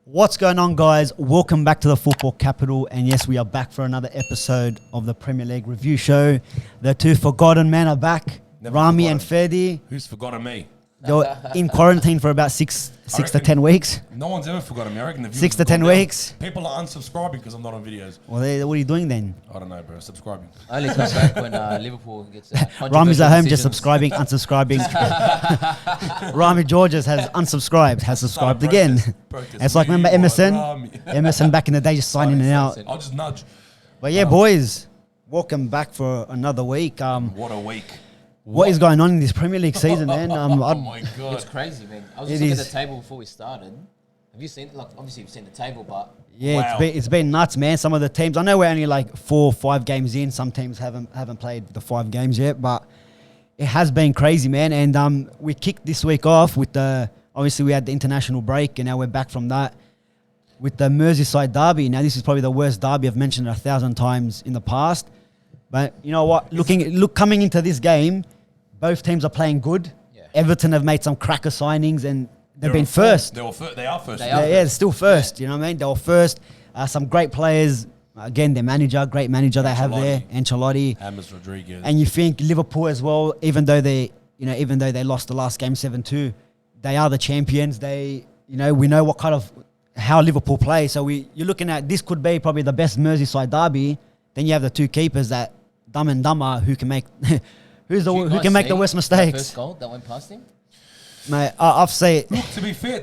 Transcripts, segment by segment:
What's going on, guys? Welcome back to the Football Capital. And yes, we are back for another episode of the Premier League review show. The two forgotten men are back. Rami and Ferdi. Who's forgotten me? They're in quarantine for about six to 10 weeks. No one's ever forgotten me. I reckon the viewers 6 to have 10 gone down. weeks. People are unsubscribing because I'm not on videos. Well, what are you doing then? I don't know, bro. Subscribing. I only come back when Liverpool gets Rami's at home just decisions. subscribing, unsubscribing. Rami Georges has subscribed again. It's like, remember Emerson? Emerson back in the day just signing in and out. I'll just nudge. But yeah, boys, welcome back for another week. What a week. What is going on in this Premier League season, man? Oh my God. It's crazy, man. I was It just looking is. at the table before we started. Have you seen? Like, obviously you've seen the table, but Yeah, Wow. it's been nuts, man. Some of the teams, I know we're only like 4 or 5 games in. Some teams haven't played the 5 games yet, but it has been crazy, man. And we kicked this week off with obviously we had the international break, and now we're back from that with the Merseyside derby. Now this is probably the worst derby. I've mentioned it 1,000 times in the past, but you know what? Coming into this game, both teams are playing good. Yeah. Everton have made some cracker signings, and they've been first. They are first. They are Yeah, they're still first. You know what I mean? They were first. Some great players. Again, their great manager they have there, Ancelotti. James Rodriguez. And you think Liverpool as well, even though they lost the last game 7-2, they are the champions. We know what kind of how Liverpool play. So you're looking at this could be probably the best Merseyside derby. Then you have the two keepers that Dumb and Dumber who can make who can make the worst mistakes. First goal that went past him. Mate, I've seen it. Look, to be fair,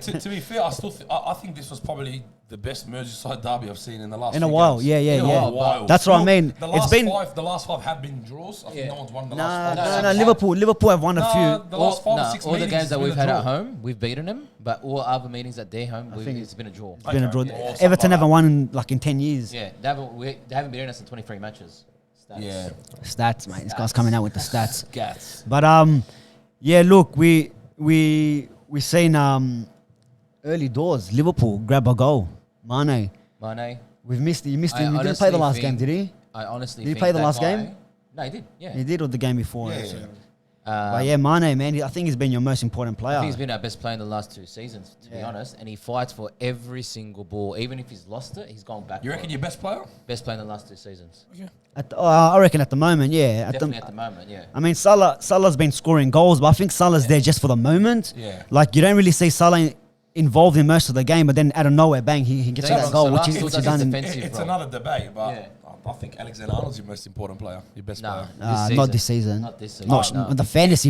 I think this was probably the best Merseyside derby I've seen in the last In a few while, games. yeah. In a while. That's what I Look, mean. The It's last five have been draws. I think no one's won the No, last 5. Liverpool have won a few. The last 5 or 6 all the meetings games has that been we've a had draw. at home, we've beaten them. But all other meetings at their home, think it's been a draw. It's been a draw. Yeah, or Everton something haven't like won in 10 years. Yeah, they haven't beaten us in 23 matches. Stats. Yeah. Stats, mate. This guy's coming out with the stats. Gats. But yeah. Look, we seen early doors. Liverpool grab a goal. Mane. We've missed it. You missed it. He didn't play the last game, did he? I honestly Did he think play the that last guy- game? No, he did. Yeah. He did, or the game before. Yeah. But yeah, Mane, man. I think he's been your most important I player. think he's been our best player in the last 2 seasons, to be honest. And he fights for every single ball. Even if he's lost it, he's gone back. You for reckon it. your best player? Best player in the last 2 seasons? I reckon at the moment, yeah. Definitely at the moment, yeah. I mean, Salah's been scoring goals, but I think Salah's there just for the moment. Yeah. Like, you don't really see Salah involved in most of the game, but then out of nowhere, bang, he gets Don't that get goal, wrong, which Salah he's still does done his in... defensive It's role. another debate, but Yeah. I think Alexander Arnold's your most important player, your best Nah, player. Not this season. Not this season. Not No.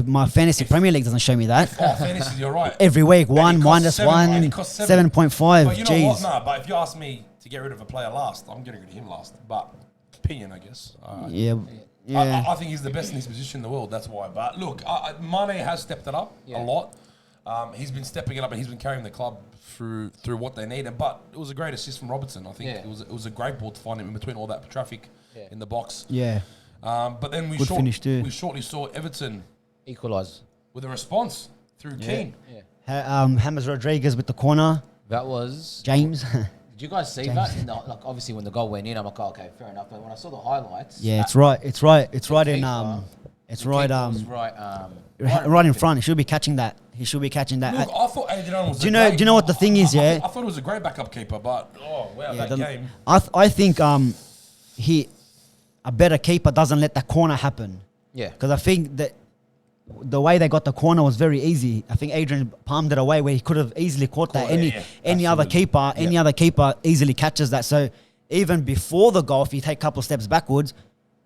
my fantasy Premier League doesn't show me that. Oh, fantasy, you're right. Every week, And he one, costs -1, he costs 7. 7.5. But you know what? Jeez. No, but if you ask me to get rid of a player last, I'm getting rid of him last. But opinion, I guess. Yeah. I think he's the best in his position in the world. That's why. But look, Mane has stepped it up a lot. He's been stepping it up and he's been carrying the club through what they need. But it was a great assist from Robertson. I think it was a great ball to find him in between all that traffic in the box. Yeah. But then we Good finish too. we shortly saw Everton Equalise. with a response through Keane. Yeah. James Rodriguez with the corner. That was... James. Did you guys see that? No, like, obviously, when the goal went in, I'm like, oh, okay, fair enough. But when I saw the highlights... Yeah, it's right in... It's right in front. He should be catching that. He should be catching that. Look, I thought Adrian was Do you know what the thing is, yeah? I thought it was a great backup keeper, but that game. I think a better keeper doesn't let that corner happen. Yeah. Because I think that the way they got the corner was very easy. I think Adrian palmed it away where he could have easily caught that. Any other keeper easily catches that. So even before the goal, if you take a couple of steps backwards,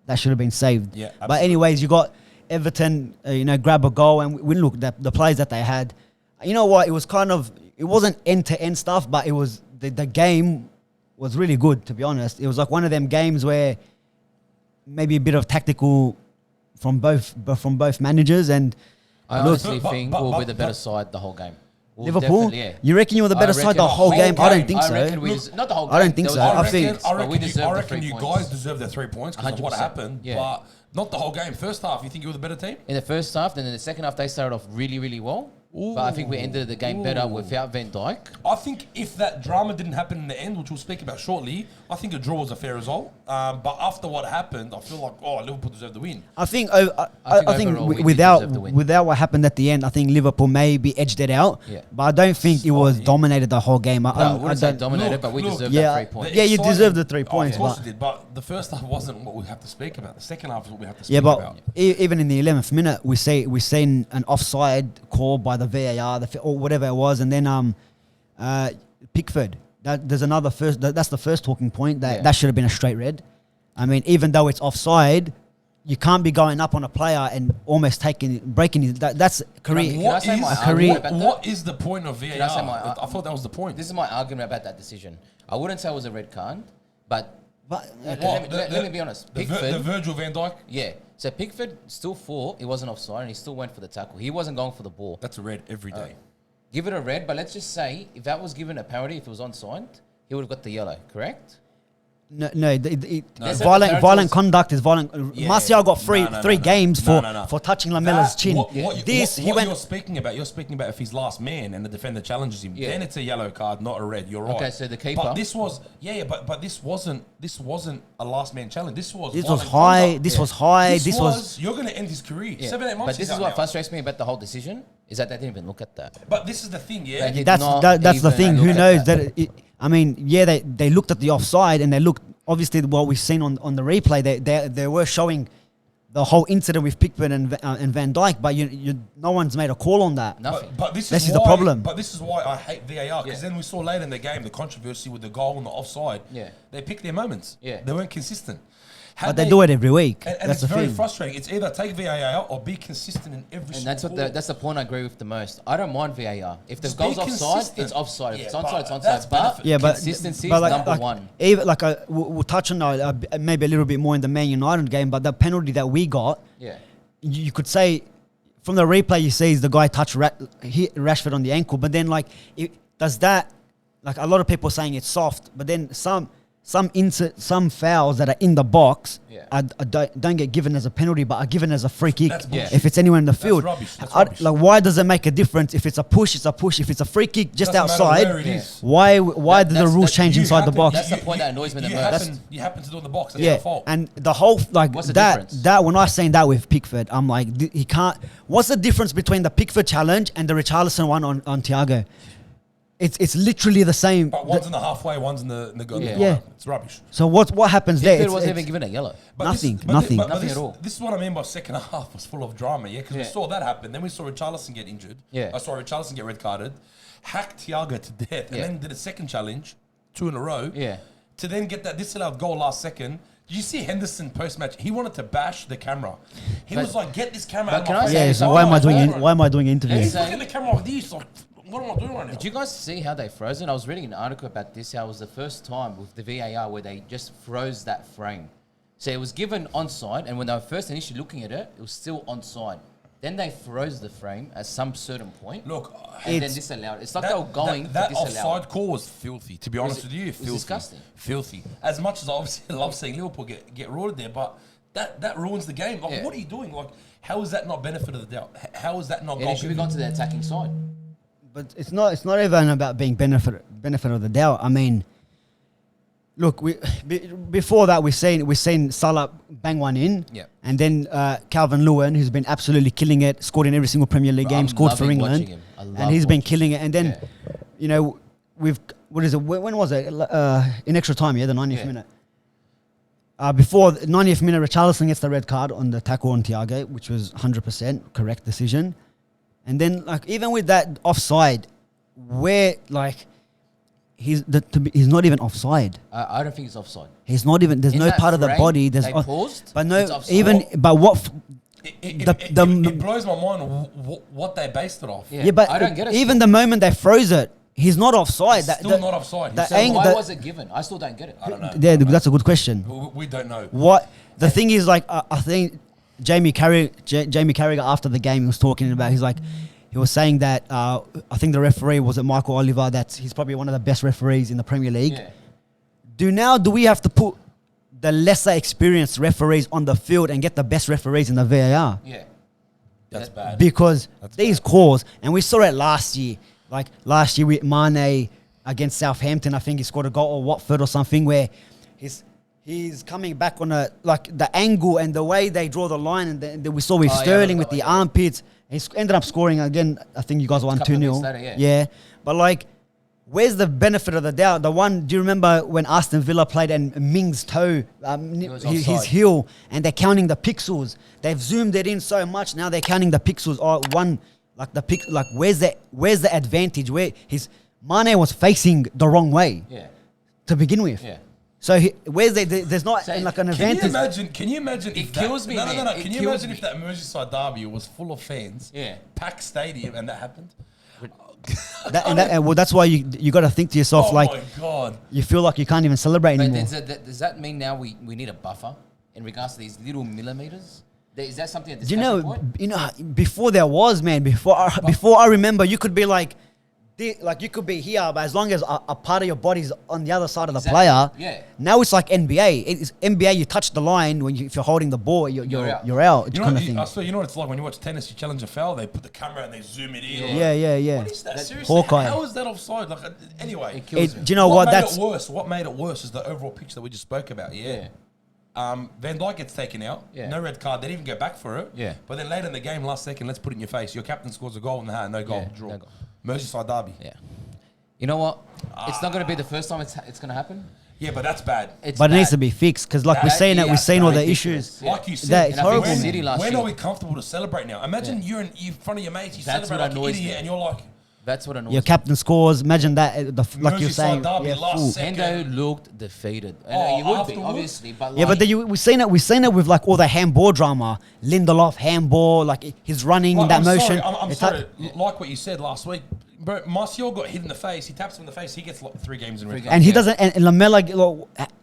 that should have been saved. Yeah, but anyways, you got Everton, grab a goal, and we look at the players that they had. You know what? It wasn't end-to-end stuff, but it was the game was really good, to be honest. It was like one of them games where maybe a bit of tactical from both managers, and I honestly think we'll be the better side the whole game. Liverpool? You reckon you were the better side the whole game? I don't think so. Not the whole game. I don't think so. I reckon you guys deserve the 3 points because of what 100%. happened, Yeah. but not the whole game. First half, you think you were the better team? In the first half, then in the second half, they started off really, really well. But I think we ended the game better without Van Dijk. I think if that drama didn't happen in the end, which we'll speak about shortly, I think a draw was a fair result. But after what happened, I feel like, Liverpool deserved the win. I think without what happened at the end, I think Liverpool maybe edged it out. Yeah. But I don't think it was dominated the whole game. I wouldn't say dominated, but we deserved that 3 points. Yeah, you deserve the 3 points. Of course it did, but the first half wasn't what we have to speak about. The second half is what we have to speak about. Even in the 11th minute, we seen an offside call by the VAR or whatever it was, and then Pickford. There's another first. That's the first talking point. That should have been a straight red. I mean, even though it's offside, you can't be going up on a player and almost breaking his. That's career. What is the point of VAR? I thought that was the point. This is my argument about that decision. I wouldn't say it was a red card, but let me be honest. Pickford, the Virgil van Dijk. Yeah. So Pickford still thought he wasn't offside and he still went for the tackle. He wasn't going for the ball. That's a red every day. Give it a red, but let's just say if that was given a penalty, if it was onside, he would have got the yellow, correct? No. Violent conduct is violent. Martial got three games for touching Lamella's chin. You're speaking about if he's last man and the defender challenges him, then it's a yellow card, not a red. You're right. Okay, so the keeper. But this was but this wasn't a last man challenge. This was high. You're going to end his career. Yeah. 7-8 months. But this is what frustrates me about the whole decision is that they didn't even look at that. But this is the thing, yeah. That's the thing. Who knows that? They looked at the offside and they looked. Obviously, what we've seen on the replay, they were showing the whole incident with Pickford and Van Dijk, but no one's made a call on that. Nothing. But this is the problem. But this is why I hate VAR, because then we saw later in the game the controversy with the goal and the offside. Yeah. They picked their moments. Yeah. They weren't consistent. But they do it every week. And that's it's very thing. frustrating. It's either take VAR out or be consistent in every single And that's the point I agree with the most. I don't mind VAR. If the goal's offside, it's offside. If it's onside, it's onside. But consistency is number one. Even we'll touch on maybe a little bit more in the Man United game, but the penalty that we got, you could say from the replay you see is the guy touched hit Rashford on the ankle, but then does that a lot of people are saying it's soft, but then some fouls that are in the box don't get given as a penalty, but are given as a free kick if it's anywhere in the field. That's rubbish. Why does it make a difference? If it's a push, it's a push. If it's a free kick just outside, why do the rules change inside the box? That's the point that annoys me the most. You happen to do it in the box. That's your fault. And the whole what's the difference? that when I seen that with Pickford, I'm like, he can't. What's the difference between the Pickford challenge and the Richarlison one on Thiago? It's literally the same. But one's in the halfway, one's in the goal. Yeah. It's rubbish. So what happens there? It wasn't even given a yellow. Nothing at all. This is what I mean by second half was full of drama, because we saw that happen. Then we saw Richarlison get injured. I saw Richarlison get red carded, hack Thiago to death, and then did a second challenge, 2 in a row. To then get that disallowed goal last second. Did you see Henderson post-match? He wanted to bash the camera. He was like, "Get this camera out of my face." So why am I doing interviews? He's looking at the camera like this, like, what am I doing right now? Did you guys see how they froze it? I was reading an article about this, how it was the first time with the VAR where they just froze that frame. So it was given onside, and when they were first initially looking at it, it was still onside. Then they froze the frame at some certain point. Look, and then disallowed. It's like they were going to disallow. That offside call was filthy. To be honest with you, filthy. Disgusting. Filthy. As much as I obviously love seeing Liverpool get rorted there, but that ruins the game. Like, what are you doing? Like, how is that not benefit of the doubt? How is that not? They should have gone to the attacking side. But it's not even about being benefit of the doubt. I mean, look, before that we've seen Salah bang one in, and then Calvin Lewin, who's been absolutely killing it, scored in every single Premier League game, scored for England, and he's been killing it. And then, when was it? In extra time, the 90th minute. Before the 90th minute, Richarlison gets the red card on the tackle on Thiago, which was 100% correct decision. And then, even with that offside, where he's not even offside. I don't think he's offside. He's not even. There's no part of the body. There's paused. But no, even. But what? It blows my mind what they based it off. Yeah, but I don't get it. Even the moment they froze it, he's not offside. Still not offside. Why was it given? I still don't get it. I don't know. Yeah, that's a good question. We don't know. What the thing is, I think Jamie Carragher after the game he was talking about. He was saying that I think the referee was Michael Oliver. He's probably one of the best referees in the Premier League. Yeah. Do we have to put the lesser experienced referees on the field and get the best referees in the VAR? Yeah. That's bad. Because these calls, and we saw it last year. Like last year with Mane against Southampton, I think he scored a goal, or Watford or something, where he's coming back on the angle and the way they draw the line, and we saw with Sterling with the armpits. He ended up scoring again. I think you guys won 2-0. Yeah, but like, where's the benefit of the doubt? The one, do you remember when Aston Villa played and Ming's toe, his heel, and they're counting the pixels? They've zoomed it in so much now. They're counting the pixels. Where's the advantage? Where Mane was facing the wrong way to begin with. Yeah. So there's not an advantage. Can you imagine? It kills me. No. Can you imagine if that Merseyside derby was full of fans, packed stadium, and that happened? That's why you got to think to yourself, my God, you feel like you can't even celebrate anymore. Does that mean now we need a buffer in regards to these little millimeters? Is that something at this point? Before there was, man, before I remember, you could be like you could be here, but as long as a part of your body's on the other side of the player. Yeah. Now it's like NBA. It's NBA. You touch the line if you're holding the ball, you're out. You know what it's like when you watch tennis. You challenge a foul, they put the camera and they zoom it in. Yeah. What is that? Seriously, Hawkeye. How is that offside? Like, anyway, do you know what? What made it worse is the overall picture that we just spoke about. Yeah. Van Dijk gets taken out. Yeah. No red card. They didn't even go back for it. Yeah. But then later in the game, last second, let's put it in your face. Your captain scores a goal in the hand. No goal. Draw. No goal. Merseyside derby. Yeah. You know what? It's not going to be the first time it's going to happen. Yeah, but that's bad. It needs to be fixed because, like we're saying all the issues. Like you said, it's horrible. When are we comfortable to celebrate now? Imagine you're in front of your mates, you celebrate like an idiot, and you're like, that's what annoys your captain scores. Imagine that, like you're saying. Hendo looked defeated. You would be, obviously, but but we've seen it with like all the handball drama. Lindelof handball, like he's running in that motion. I'm sorry, like what you said last week. Bro, Martial got hit in the face. He taps him in the face. He gets like 3 games in red card. And he doesn't. And Lamela,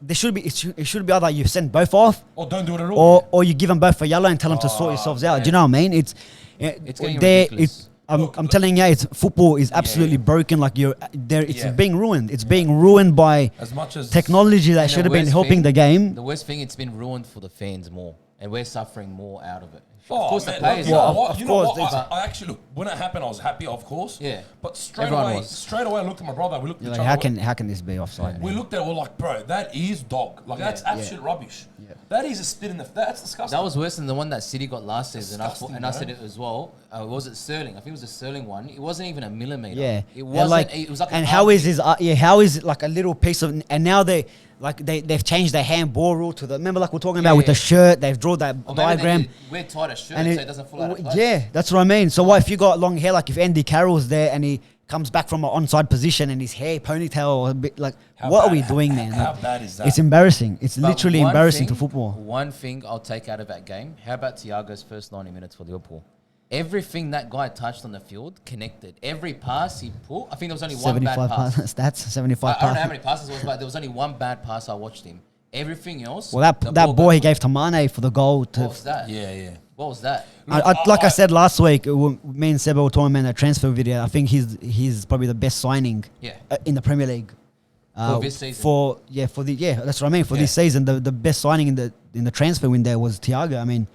there should be. It should be either you send both off, or don't do it at all, or you give them both a yellow and tell them to sort yourselves out. Do you know what I mean? It's getting ridiculous. I'm telling you, football is absolutely broken. Like it's being ruined. It's being ruined by as much as technology that should have been helping the game. The worst thing, it's been ruined for the fans more, and we're suffering more out of it. Of course, man, the players I actually, look, when it happened, I was happy, of course. Yeah. But straight away, I looked at my brother. We looked at each other. How can this be offside? We looked at it. We're like, bro, that is dog. Like that's absolute rubbish. Yeah. That is a spit in the. That's disgusting. That was worse than the one that City got last season. I said it as well. Was it Sterling? I think it was a Sterling one. It wasn't even a millimeter. Yeah. It wasn't. It was like. And how is it like a little piece of? And now they've changed their handball rule to the. Remember, like we're talking about with the shirt, they've drawn that diagram. Wear tighter shirt so it doesn't fall out of place. Yeah, that's what I mean. So what if you got long hair? Like if Andy Carroll's there and he comes back from an onside position and his hair ponytail or a bit like, what are we doing, man? How bad is that? It's embarrassing. It's literally embarrassing to football. One thing I'll take out of that game. How about Thiago's first 90 minutes for Liverpool? Everything that guy touched on the field connected. Every pass he put, I think there was only one bad pass. Stats, 75 I don't know how many passes it was, but there was only one bad pass I watched him. Everything else. Well, that ball he gave to Mane for the goal. What was that? Yeah. What was that? I said last week, me and Seba were talking about that transfer video. I think he's probably the best signing in the Premier League. For this season. That's what I mean. For this season, the best signing in the transfer window was Thiago. I mean,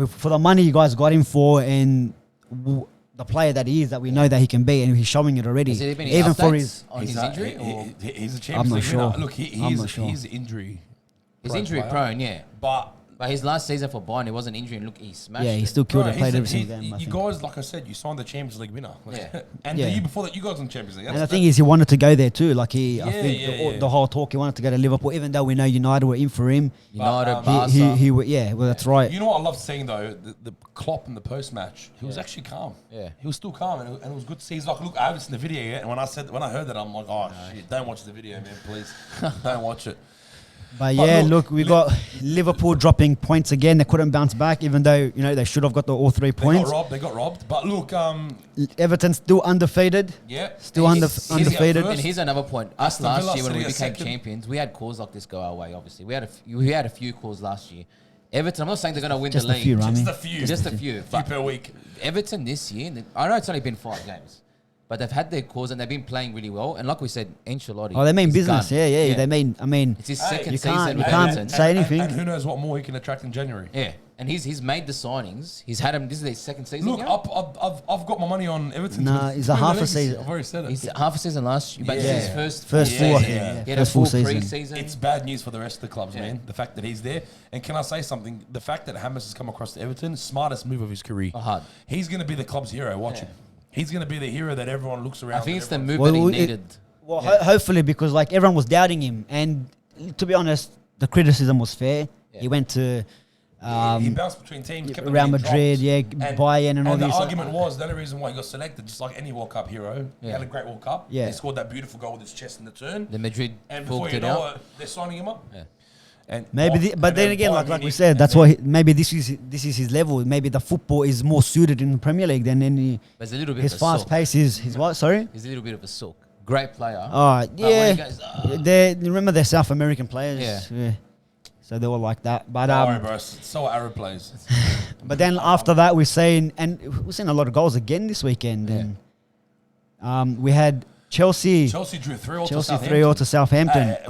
for the money you guys got him for and the player that he is, that we know that he can be, and he's showing it already. Has there been any updates on his injury? He's a Champions League winner. Look, he's injury. He's injury prone, yeah. But his last season for Bayern, it wasn't injury, and look, he smashed it. Yeah, he still killed it, played every single game. You guys, like I said, you signed the Champions League winner. And the year before that, you guys won Champions League. And the thing is, he wanted to go there too. Like I think the whole talk, he wanted to go to Liverpool, even though we know United were in for him. United, Barca. That's right. You know what I love seeing though? The Klopp in the post-match, he was actually calm. Yeah. He was still calm, and it was good to see. He's like, look, I haven't seen the video yet. And when I heard that, I'm like, oh, shit, don't watch the video, man, please. Don't watch it. But look, we got Liverpool dropping points again. They couldn't bounce back, even though they should have got all 3 points. They got robbed. But look, Everton still undefeated. Yeah, still undefeated. And here's another point. Us last year when we became champions, we had calls like this go our way. Obviously, we had a few calls last year. Everton, I'm not saying they're going to win the league. Just a few. Few per week. Everton this year, I know it's only been 5 games. But they've had their cause and they've been playing really well. And like we said, Ancelotti. Oh, they mean business. Yeah. They mean. It's his second season. You can't say anything. And who knows what more he can attract in January. Yeah. And he's made the signings. He's had him. This is his second season. Look, now? I've got my money on Everton. Nah, he's a half a season. I've already said it. He's half a season last year, but Yeah. this is his First full full, season. yeah. He had a First full full season. pre-season. It's bad news for the rest of the clubs, Yeah. man. The fact that he's there. And can I say something? The fact that Hammers has come across to Everton, smartest move of his career. Hard. He's going to be the club's hero. Watch him. He's going to be the hero that everyone looks around. I think and it's the everyone- move that he Well, needed. Well, hopefully, because like everyone was doubting him, and to be honest, the criticism was fair. Yeah. He went to he bounced between teams, kept them Real being Madrid, dropped. Bayern, and all the these. argument was the only reason why he got selected, just like any World Cup hero, he Yeah. had a great World Cup. Yeah. He scored that beautiful goal with his chest in the turn. The Madrid And before forked you it know out. it, they're signing him up. Yeah. And Maybe, but then again, like we said, that's why maybe this is his level. Maybe the football is more suited in the Premier League than any. There's a little bit His of a fast sook. pace is his what? Sorry. He's a little bit of a sook. Great player. Oh But when yeah, he goes, they remember they're South American players. Yeah. So they were like that, but Don't worry, bro. So are Arab players. but then after that we've seen a lot of goals again this weekend, Yeah. and we had Chelsea Chelsea drew 3-0 to Chelsea Southampton. 3-0 to Southampton What-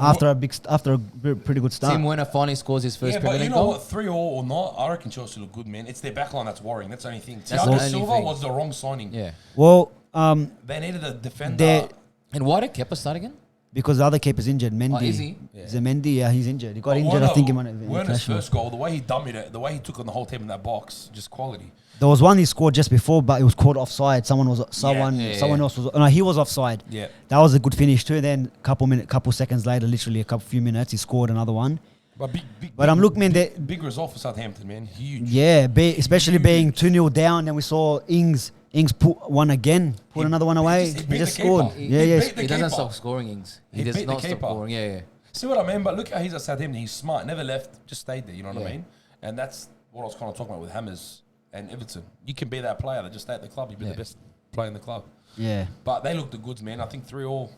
after a pretty good start. Tim Werner finally scores his first Yeah, Premier but you League know goal. what? 3-0 or not, I reckon Chelsea look good, man. It's their backline that's worrying. That's the only thing. That's the Thiago only Silva thing. was the wrong signing. Yeah. Well, They needed a defender. They're- And why did Kepa start again? because the other keeper's injured, Mendy. Oh, is he? Is it Mendy? Yeah, he's injured. He got But injured. I think he might have been Werner's international. first goal, the way he dummied it, the way he took on the whole team in that box, just quality. There was one he scored just before, but it was called offside. Someone yeah, someone yeah. else was. No, he was offside. Yeah. That was a good finish too. Then couple seconds later, literally a few minutes, he scored another one. But But I'm looking, man. big result for Southampton, man. Huge. Yeah, especially being 2-0 down. Then we saw Ings put one again, put another one away. just- he He beat just the scored. keeper. Yeah, He yes. beat the He doesn't keeper. stop scoring, Ings. He He does beat the not stop keeper. scoring. Yeah, yeah. See what I mean? But look how he's at Southampton. He's smart. Never left. Just stayed there. You know what I Yeah. mean? And that's what I was kind of talking about with Hammers and Everton. You can be that player that just stay at the club. You've been Yeah. the best player in the club. Yeah. But they look the goods, man. I think 3-3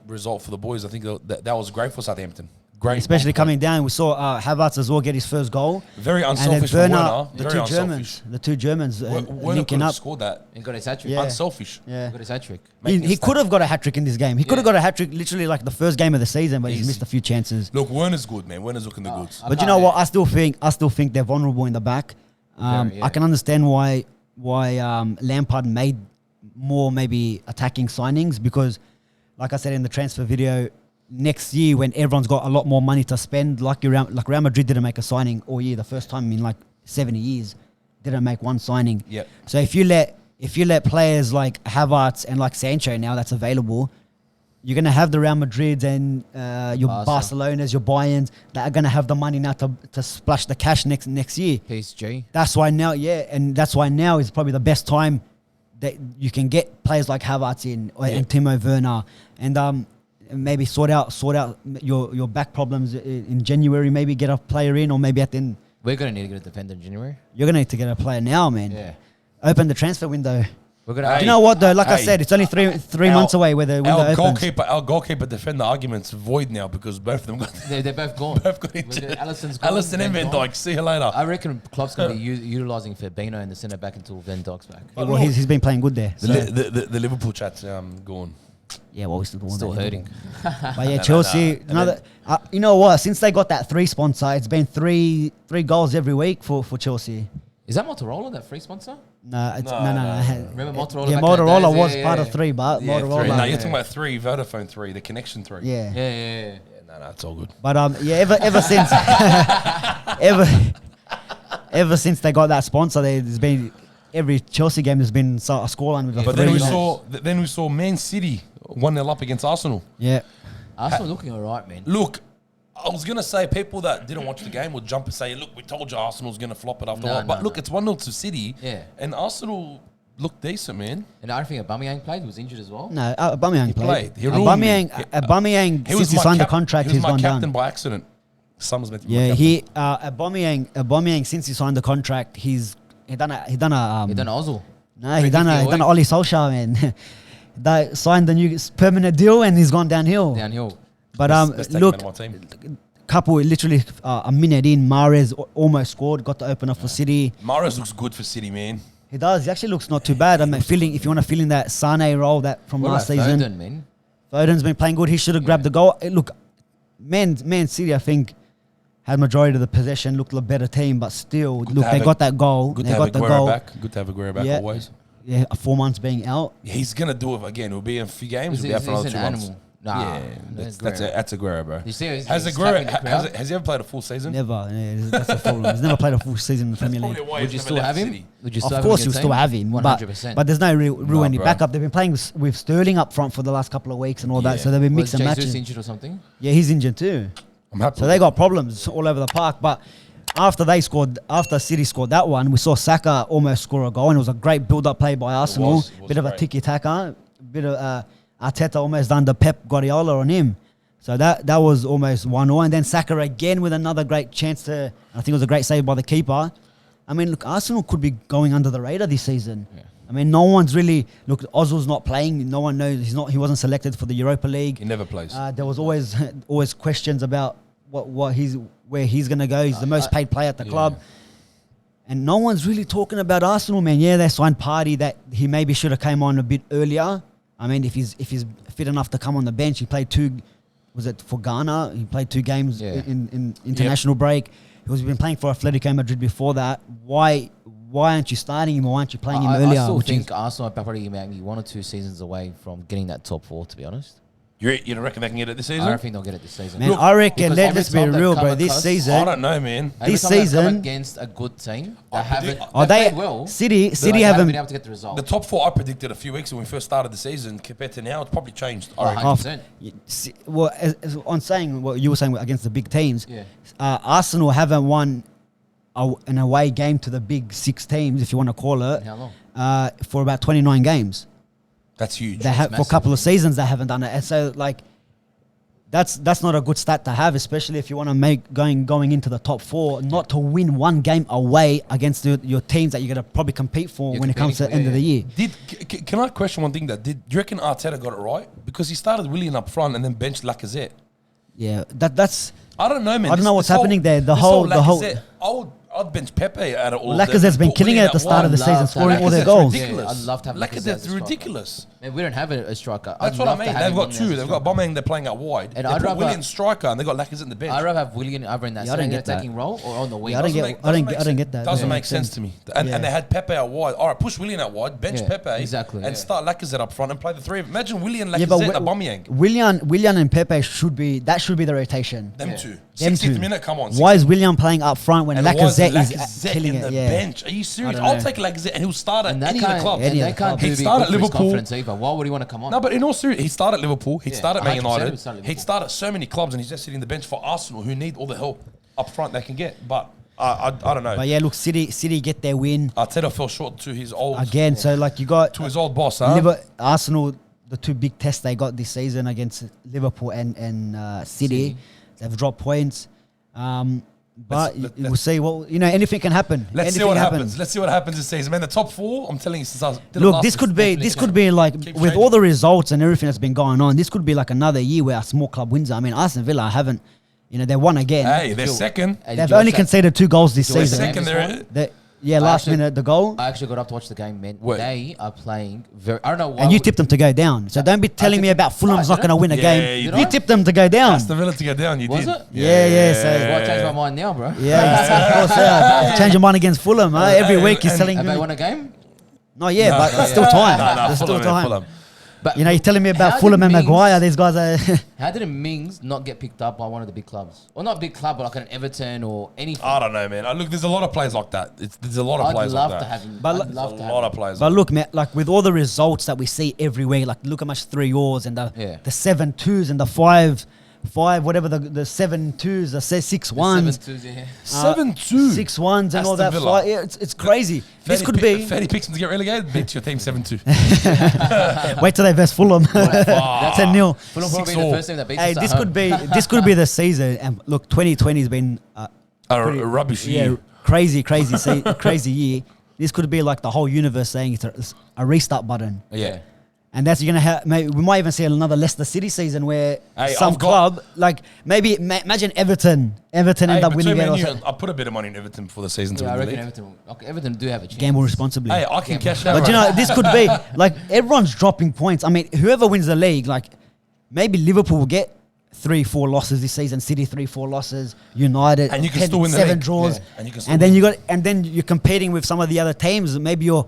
result for the boys. I think that was great for Southampton. Great, Especially coming down, we saw Havertz as well get his first goal. very And then unselfish for Werner, Werner. the Very two unselfish. Germans, Werner linking could have up. scored that. And got his hat trick. Yeah. Unselfish. Yeah. Got his hat trick. He could have got a hat trick in this game. He could have Yeah. got a hat trick literally like the first game of the season, but he's Easy. missed a few chances. Look, Werner's good, man. Werner's looking the goods. But you know what? I still think they're vulnerable in the back. Very, yeah. I can understand why Lampard made more maybe attacking signings because, like I said in the transfer video, next year when everyone's got a lot more money to spend, like Real Madrid didn't make a signing all year, the first time in like 70 years, didn't make one signing. Yep. So if you let players like Havertz and like Sancho now that's available, you're gonna have the Real Madrids and your Barca. Barcelonas, your Bayerns that are gonna have the money now to splash the cash next year. PSG. That's why now, that's why now is probably the best time that you can get players like Havertz in and Timo Werner and maybe sort out your back problems in January. Maybe get a player in, or maybe at the end We're gonna need to get a defender in January. you're gonna need to get a player now, man. Yeah. Open the transfer window. We're gonna. Do you know what though? Like I Hey. said, it's only three months away where the window opens. Our goalkeeper defender argument's void now because both of them got They're both gone. both got injured. Alisson's gone. Alisson and Van gone. Dijk. See you later. I reckon Klopp's gonna be utilising Fabinho in the centre back until Van Dijk's back. Yeah, well, he's been playing good there. The, So, the Liverpool chat's gone. yeah, well, he's Still hurting. But yeah, Chelsea. Another. You know what? Since they got that 3 sponsor, it's been three goals every week for Chelsea. Is that Motorola, that free sponsor? No. Remember Motorola? Yeah, back in the Motorola days? was Yeah, part yeah. of 3, but Yeah, Motorola. No, Yeah. you're talking about 3, Vodafone 3, the connection 3. Yeah. Yeah. No, it's all good. But ever since ever since they got that sponsor, there's been every Chelsea game there's been a scoreline with a But 3. then we saw Man City 1-0 up against Arsenal. Yeah. Arsenal looking alright, man. Look, I was going to say people that didn't watch the game would jump and say, look, we told you Arsenal's going to flop it after a No, while. no, But look, no. it's 1-0 to City. Yeah. And Arsenal looked decent, man. And I don't think Aubameyang played. He was injured as well. No, Aubameyang played. He ruined me. Aubameyang since he signed the contract, he he's was gone my captain down. by accident. Summer's meant to be Yeah, my captain. Aubameyang since he signed the contract, he done a He done Ozil. no, he done a Ole Solskjaer, man. They signed the new permanent deal and he's gone downhill. Downhill. But Best taken look, man of my team. couple literally a minute in, Mahrez almost scored, got the opener for City. Mahrez looks good for City, man. He does. He actually looks not too bad. I mean, if you want to fill in that Sane role that from What last about season, Foden, man? Foden's been playing good. He should have grabbed the goal. Look, Man City, I think, had majority of the possession, looked a better team, but still, Good look, to they have got that goal. Good They to have got the Aguero goal. back. Good to have Aguero back Yeah. always. Yeah, 4 months being out. He's gonna do it again. It'll be in a few games. He's He'll be out for another an 2 months. animal. Nah, Yeah, that's Aguero, bro. You see, Has he's Aguero tapping the crowd. has he ever played a full season? Never. Yeah, that's the problem. He's never played a full season in the Premier League. Would you still have him? Would you still Of have course, him you'll still have him, 100%. but there's no real any bro. backup. They've been playing with Sterling up front for the last couple of weeks and all that, so they've been Was mixing and Jesus matching. injured or something? Yeah, he's injured too. I'm happy. So they got problems all over the park. But after City scored that one, we saw Saka almost score a goal, and it was a great build-up play by Arsenal. was Bit of a great. tiki-taka, bit of Arteta almost done the Pep Guardiola on him. So that was almost 1-0, and then Saka again with another great chance to. I think it was a great save by the keeper. I mean, look, Arsenal could be going under the radar this season. Yeah. I mean, no one's really look. Ozil's not playing. No one knows he wasn't selected for the Europa League. He never plays. There was always questions about where he's gonna go. He's the most paid player at the club, and no one's really talking about Arsenal, man. Yeah, they signed Party that he maybe should have came on a bit earlier. I mean, if he's fit enough to come on the bench, he played two. Was it for Ghana? He played 2 games in international break. He's been playing for Atletico Madrid before that. Why aren't you starting him, or why aren't you playing him earlier? I still think Arsenal are probably maybe 1 or 2 seasons away from getting that top 4, to be honest. You don't reckon they can get it this season? I don't think they'll get it this season. Man, I reckon, because let's be every time they've real, come bro. This across- season, I don't know, man. Every this time they've come season- against a good team, I they haven't. predict- They played well. City but they haven't been able to get the result. The top 4 I predicted a few weeks when we first started the season compared to now, it's probably changed. I reckon. 100%. Well, as on saying what you were saying against the big teams, Yeah. Arsenal haven't won an away game to the big 6 teams, if you want to call it, How long? for about 29 games. That's huge. They have for a massive. couple of seasons they haven't done it, and so like that's not a good stat to have, especially if you want to make going into the top 4, not to win 1 game away against your teams that you're gonna probably compete for You're when it comes to the competing end for, of the year. Can I question one thing? Do you reckon Arteta got it right? Because he started Willian up front and then benched Lacazette. Yeah, that's. I don't know, man. I don't know what's happening there. The this whole- Lacazette, I'd bench Pepe out of all. Lacazette's been killing it at the start of the season, scoring all their goals. Ridiculous. I'd love to have Lacazette as a Lacazette's striker. ridiculous. Man, we don't have a striker. That's I'd what I love to mean. have They've him got on there 2. as a They've got striker. Aubameyang. They're playing out wide. And They I'd put rather- Willian striker and they got Lacazette in the bench. I'd rather have Willian either in that Yeah, I don't second get that. attacking role or on the wing. Yeah, I don't Doesn't get- make- I don't doesn't make get that. sense. Doesn't Yeah. make sense to me. And Yeah. they had Pepe out wide. All right, push Willian out wide, bench Yeah, Pepe, exactly, and yeah. start Lacazette up front and play the 3 of them. Imagine Willian, Yeah, but Lacazette, and Aubameyang. Willian and Pepe should be the rotation. Them Yeah. 2. Them 60th two. minute, come on. Why is William playing up front when And why is Lacazette is Lacazette killing in it? the Yeah. bench? Are you serious? I don't I'll know. take Lacazette and he'll start at And any of the club. Any and of they the can't club. do He'd the start good at for his Liverpool. confidence either. Why would he want to come on? No, but in all seriousness, he'd start at Liverpool. He'd Yeah, start at Man 100% United. he'd start at He'd Liverpool. start at so many clubs, and he's just sitting the bench for Arsenal, who need all the help up front they can get. But I don't know. But yeah, look, City get their win Arteta fell short to his old again. So like you got to his old boss, huh? Arsenal, the 2 big tests they got this season against Liverpool and City. They've dropped points. But we'll see. Well, anything can happen. Let's see Anything what happens. happens. Let's see what happens this season, man. The top 4, I'm telling you, since I did Look, this could be like Keep with changing. all the results and everything that's been going on. This could be like another year where a small club wins. I mean, Aston Villa haven't. They won again. Hey, they're second. Hey, They've did you only watch that? conceded 2 goals this Did you watch season. the game Second, this they're morning? Last actually- minute the goal. I actually got up to watch the game, man. Wait. They are playing very. I don't know why. And you tipped them to go down. So don't be telling me about Fulham's not did going to I? win a Yeah, game. you You did. tipped them to go down. Aston Villa to go down. You Was did. it? Yeah, so- Well, I changed my mind now, bro. Yeah, of course. Yeah. Change your mind against Fulham. Every week he's telling Have they me. won a game? Not yet, No, but no, there's still yeah. time. No, There's still Fulham, man, time. Fulham. But You're telling me how about did Fulham and Mings- Maguire. These guys are. How did Mings not get picked up by one of the big clubs? Or not big club, but like an Everton or anything. I don't know, man. Look, there's a lot of players like that. There's a lot of I'd players love like to that. have him. But I'd look- There's love a to have lot him. of players. But look, man, like with all the results that we see every week, like look how much 3-0s and Yeah. the 7-2s and the 5, whatever the 7-2s, the 6-1s. 7-2s, yeah. 7-2. 6-1s and all Aston that. Villa. Yeah, it's crazy. This could be. Fatty picks them to get relegated. Beats your team 7-2. Wait till they verse Fulham. 10-0. Fulham probably 6-0. the first team that beats Hey, us at this home. could be the season. And look, 2020 has been A pretty- rubbish yeah, year. crazy year. This could be like the whole universe saying it's a restart button. Yeah. And that's gonna have. Maybe we might even see another Leicester City season where Hey, some I've got- club, like maybe imagine Everton Hey, end up between winning me it. and Or you, something. I put a bit of money in Everton before the season to Yeah, I win the reckon league. Everton do have a chance. Gamble responsibly. Hey, I can cash out. But you know, this could be like everyone's dropping points. I mean, whoever wins the league, like maybe Liverpool will get 3-4 losses this season. City 3-4 losses. United And you can still win the 7 league. draws. Yeah. And you can still And then win. then you're competing with some of the other teams. Maybe your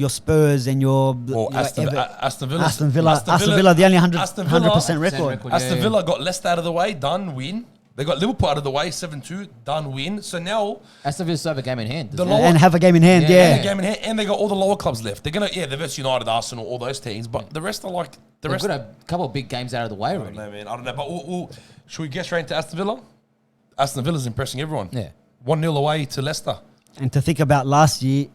Spurs and your Aston Villa. Aston Villa, the only 100% record. Aston Villa got Leicester out of the way, done, win. They got Liverpool out of the way, 7-2, done, win. So now Aston Villa still have a game in hand. And have a game in hand, Yeah. yeah. the game in hand, and they got all the lower clubs left. They're gonna, they're versus United, Arsenal, all those teams, but the rest are like the They've rest. got a couple of big games out of the way I don't already. know, man. I don't know, but should we get straight into Aston Villa? Aston Villa's impressing everyone. Yeah. 1-0 away to Leicester. And to think about last game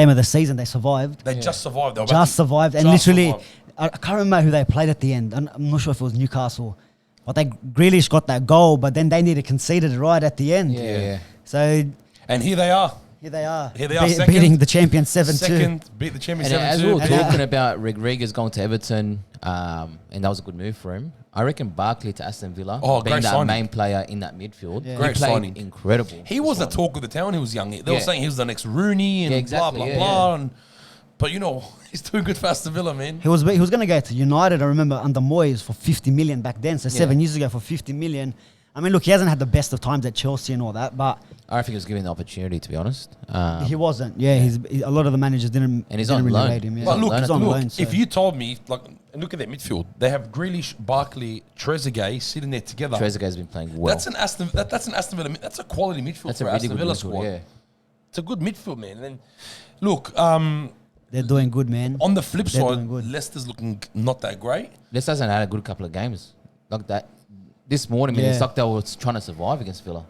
of the season, they survived. They just survived. They were Just survived. And just literally, survived. I can't remember who they played at the end. I'm not sure if it was Newcastle. But Grealish got that goal, but then they needed to concede it right at the end. Yeah. So And here they are. here they are. Here they are, second. beating the champions 7-2. Second, beat the champions And as we 7-2. were talking about Rodriguez going to Everton, and that was a good move for him. I reckon Barkley to Aston Villa, Oh, being great that signing. main player in that midfield, Yeah. he Great played signing. incredible. He was the talk of the town. He was young. They were Yeah. saying he was the next Rooney and Yeah, exactly, blah, blah, yeah, blah. yeah. And, but, he's too good for Aston Villa, man. He was going to go to United, I remember, under Moyes for 50 million back then. So 7 years ago for 50 million. I mean, look, he hasn't had the best of times at Chelsea and all that, but I don't think he was given the opportunity, to be honest. he wasn't. Yeah, a lot of the managers didn't And he's didn't on really loan. rate him. Yeah. But He's on loan, so. if you told me, and look at their midfield, they have Grealish, Barkley, Trezeguet sitting there together. Trezeguet's been playing well. That's an Aston Villa. That's a quality midfield That's for a really Aston good Villa midfield, squad. yeah. It's a good midfield, man. And then, look, They're doing good, man. on the flip They're side, doing good. Leicester's looking not that great. Leicester hasn't had a good couple of games like that. This morning, it's like they were trying to survive against Villa.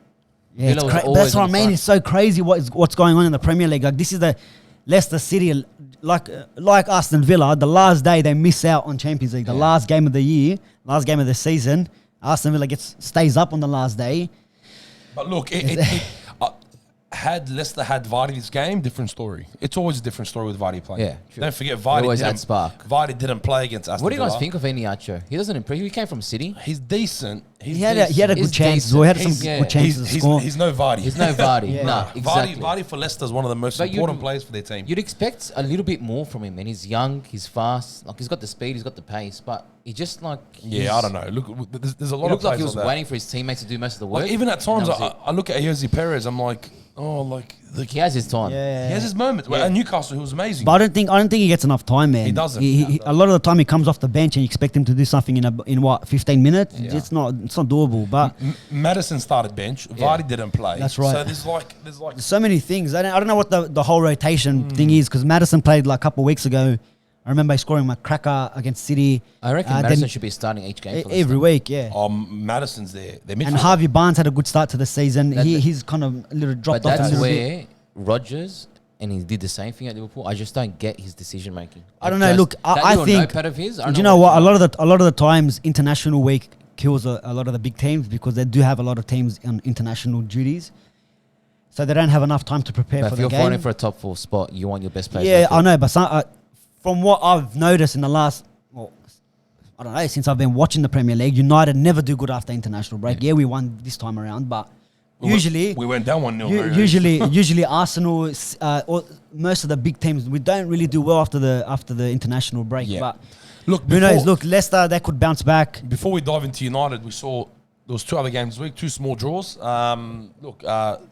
Yeah, Villa was but always that's what I in the mean. front. It's so crazy what's going on in the Premier League. Like, this is the Leicester City, like Aston Villa. The last day they miss out on Champions League. The last game of the year, last game of the season. Aston Villa stays up on the last day. But look, had Leicester had Vardy this game, different story. It's always a different story with Vardy playing. Yeah, true. Don't forget He Vardy. always had spark. Vardy didn't play against Aston What do you Villa. guys think of Iheanacho? He doesn't impress. He came from City. He's decent. He had a good He's chance. decent. We had some He's- yeah. good chances to score. He's no Vardy. He's no Vardy. Yeah. Nah, exactly. Vardy for Leicester is one of the most But important players for their team. You'd expect a little bit more from him, man. He's young, he's fast, like he's got the speed, he's got the pace, but he just like Yeah, I don't know. Look, there's a lot It of looks like players he was that. waiting for his teammates to do most of the work. Like, even at times, and that was it. I look at Jose Perez. I'm like, He has his time. Yeah. he has his moments. Well, Yeah. at Newcastle, he was amazing. But I don't think he gets enough time, man. He doesn't. A lot of the time he comes off the bench and you expect him to do something in what 15 minutes. Yeah. It's not doable. But Madison started bench. Vardy didn't play. That's right. So there's like so many things. I don't know what the whole rotation thing is, because Madison played like a couple of weeks ago. I remember he scoring my cracker against City. I reckon then Madison should be starting each game for every Leicester. week. Yeah. Madison's there. They're And midfielder. Harvey Barnes had a good start to the season. That- He's kind of a little But dropped off a that's little bit. where Rodgers and he did the same thing at Liverpool. I just don't get his decision making. I don't know. Look, I think. notepad of his, I don't Do you know know what? he's A lot of the times, international week kills a lot of the big teams, because they do have a lot of teams on international duties, so they don't have enough time to prepare But for if the you're game. fighting for a top 4 spot, you want your best players. Yeah, back I there. know, but from what I've noticed in the last, I don't know, since I've been watching the Premier League, United never do good after international break. Yeah, we won this time around, but usually we went down 1-0. usually Arsenal, or most of the big teams, we don't really do well after the international break. Yeah. But Look, who knows? Look, Leicester, they could bounce back. Before we dive into United, we saw there was 2 other games this week, 2 small draws.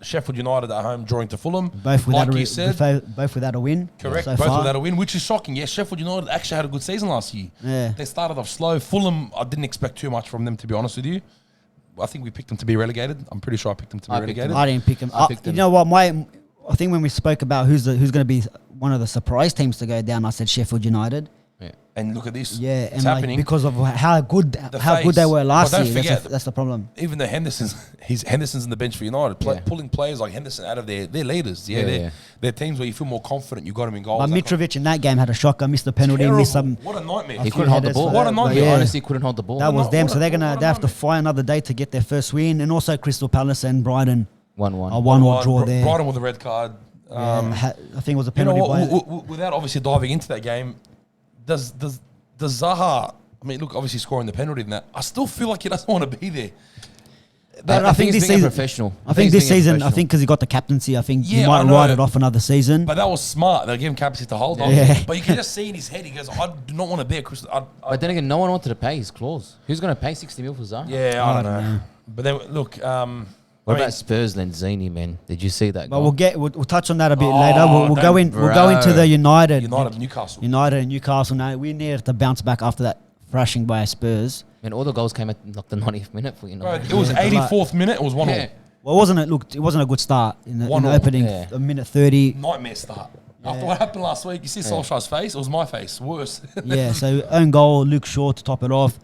Sheffield United at home drawing to Fulham. Both without, like you said, both without a win. correct. So Both far. without a win, which is shocking. Yes, Sheffield United actually had a good season last year. Yeah. They started off slow. Fulham, I didn't expect too much from them, to be honest with you. I think we picked them to be relegated. I'm pretty sure I picked them to be I picked relegated. them. I didn't pick them. I picked You them. know what? I think when we spoke about who's going to be one of the surprise teams to go down, I said Sheffield United. And look at this. Yeah, it's and like, happening. because of how good they face. were last But don't year. forget- That's the problem. Even though Henderson's in the bench for United, Yeah. pulling players like Henderson out of their leaders. Yeah, Yeah. they're teams where you feel more confident. You got them in goals. But That Mitrovic in that game had a shocker, missed the penalty, terrible. missed some. What a nightmare. He couldn't hold the headers ball. for What that, a but nightmare. He yeah, honestly couldn't hold the ball. that was What them. a- So they what a have to nightmare. fight another day to get their first win, and also Crystal Palace and Brighton 1-1. a 1-1 draw Br- there. Brighton with a red card. I think it was a You know penalty. what? Without obviously diving into that game, does Zaha? I mean, look, obviously scoring the penalty in that, I still feel like he doesn't want to be there. But I think he's this being season, professional. I think this season, I think because he got the captaincy, I think he Yeah, might I know. ride it off another season. But that was smart. They gave him capacity to hold on. Yeah. But you can just see in his head, he goes, I do not want to be a Crystal. But then again, no one wanted to pay his clause. Who's going to pay 60 mil for Zaha? Yeah, I don't know. But then, look. What about Spurs Lanzini, man? Did you see that? But goal? we'll touch on that a bit later. We'll go into the United Newcastle. United and Newcastle. Now we needed to bounce back after that thrashing by Spurs. And all the goals came at like the 90th minute for United. Bro, it was 84th minute. It was 1-1. Yeah. Well, it wasn't a good start in the opening a minute 30. Nightmare start. After what happened last week, you see Solskjaer's face. It was my face. Worse. Yeah. So own goal, Luke Shaw to top it off.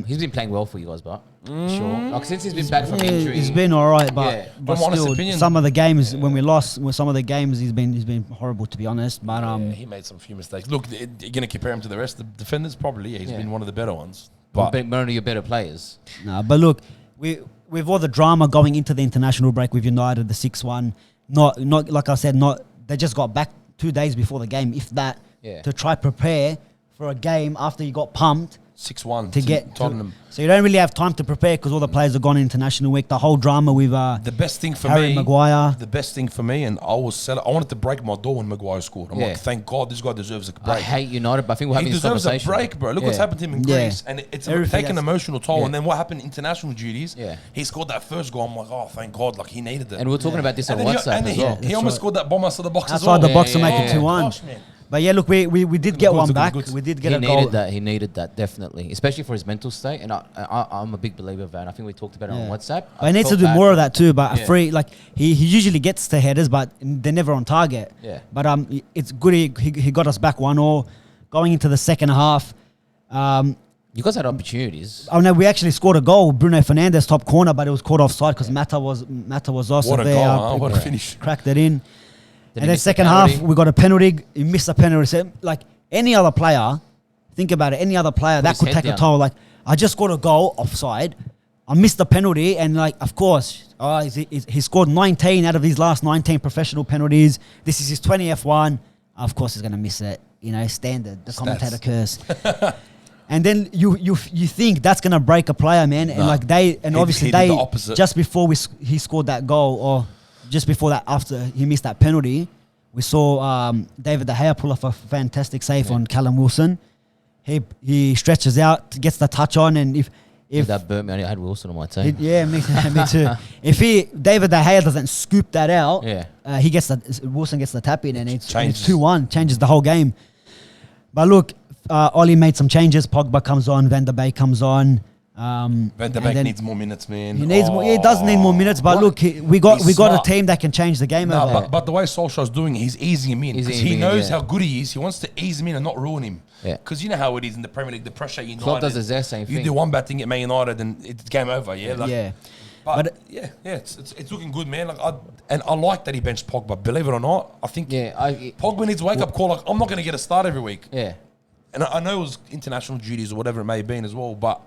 He's been playing well for you guys, but sure. Like since he's been back from injury, he's been all right, but From honest still, opinion, some of the games when we lost, some of the games he's been horrible, to be honest. But he made some few mistakes. Look, you're going to compare him to the rest of the defenders, probably. Yeah, he's been one of the better ones. But one of your better players. No, but look, with all the drama going into the international break with United, the 6-1, not like I said, they just got back 2 days before the game, if that, to try prepare for a game after you got pumped. 6-1 to get Tottenham. So you don't really have time to prepare because all the players are gone international week. The whole drama with the best thing for Harry Maguire. The best thing for me, and I wanted to break my door when Maguire scored. I'm like, thank God this guy deserves a break. I hate United, but I think we're having he this deserves conversation. a break, bro. Look what's happened to him in Greece, and it's taken an emotional toll. And then what happened in international duties? He scored that first goal. I'm like, oh, thank God, like he needed it. And we were talking about this on WhatsApp as well. He almost scored that bomb outside the box as well. Outside the box to make it 2-1. Gosh, man. But yeah, look, we did get one back. We did get a goal. He needed that, definitely, especially for his mental state. And I'm a big believer of that. I think we talked about it on WhatsApp. But he needs to do more of that too. But he usually gets to headers, but they're never on target. Yeah. But it's good he got us back 1-1. Going into the second half. You guys had opportunities. Oh no, we actually scored a goal. Bruno Fernandes top corner, but it was caught offside because Mata was off. What a goal! What a finish! Cracked it in. And then second half, we got a penalty. He missed a penalty. So, like any other player, think about it. Any other player that could take a toll. Like I just scored a goal offside. I missed the penalty, and like of course, he scored 19 out of his last 19 professional penalties. This is his 20th one. Of course, he's gonna miss it. You know, standard. The commentator curse. And then you think that's gonna break a player, man. And like obviously just before he scored that goal or. Just before that, after he missed that penalty, we saw David De Gea pull off a fantastic save on Callum Wilson. He stretches out, gets the touch on, and if that burnt me, I had Wilson on my team. Me too. If David De Gea doesn't scoop that out, Wilson gets the tap in, and it's 2-1, changes the whole game. But look, Oli made some changes. Pogba comes on, Van der Beek comes on. Van der Beek needs more minutes, man. He needs more. He does need more minutes, but look, we got a team that can change the game. But the way Solskjaer's doing it, he's easing him in because he knows how good he is. He wants to ease him in and not ruin him. Because you know how it is in the Premier League, the pressure United. Klopp does the exact same thing. You do one bad thing at Man United, and it's game over. But it's looking good, man. I like that he benched Pogba. Believe it or not, I think Pogba needs a wake up call. Like I'm not going to get a start every week. Yeah, and I know it was international duties or whatever it may have been as well, but.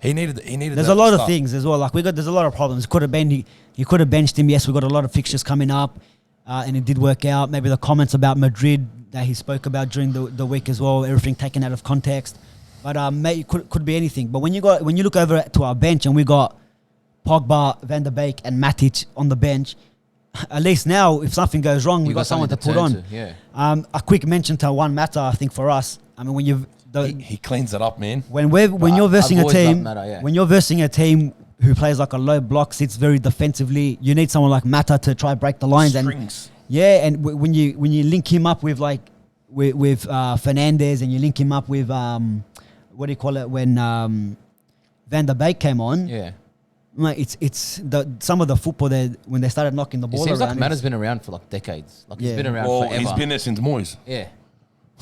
He needed. There's a lot of things as well. Like there's a lot of problems. Could have been he could have benched him. Yes, we got a lot of fixtures coming up, and it did work out. Maybe the comments about Madrid that he spoke about during the week as well. Everything taken out of context, but it could be anything. But when you look over to our bench and we got Pogba, Van der Beek, and Matic on the bench, at least now if something goes wrong, we got someone to put on. A quick mention to one matter I think for us. I mean when you've he cleans it up, man. When you're versing a team, when you're versing a team who plays like a low block, sits very defensively, you need someone like Mata to try break the lines. Strings. And when you link him up with with Fernandes and you link him up with what do you call it when Van der Beek came on. Yeah. Like it's some of the football there when they started knocking the ball around. It seems like Mata's been around for like decades. Like he's been around forever. He's been there since Moyes. Yeah.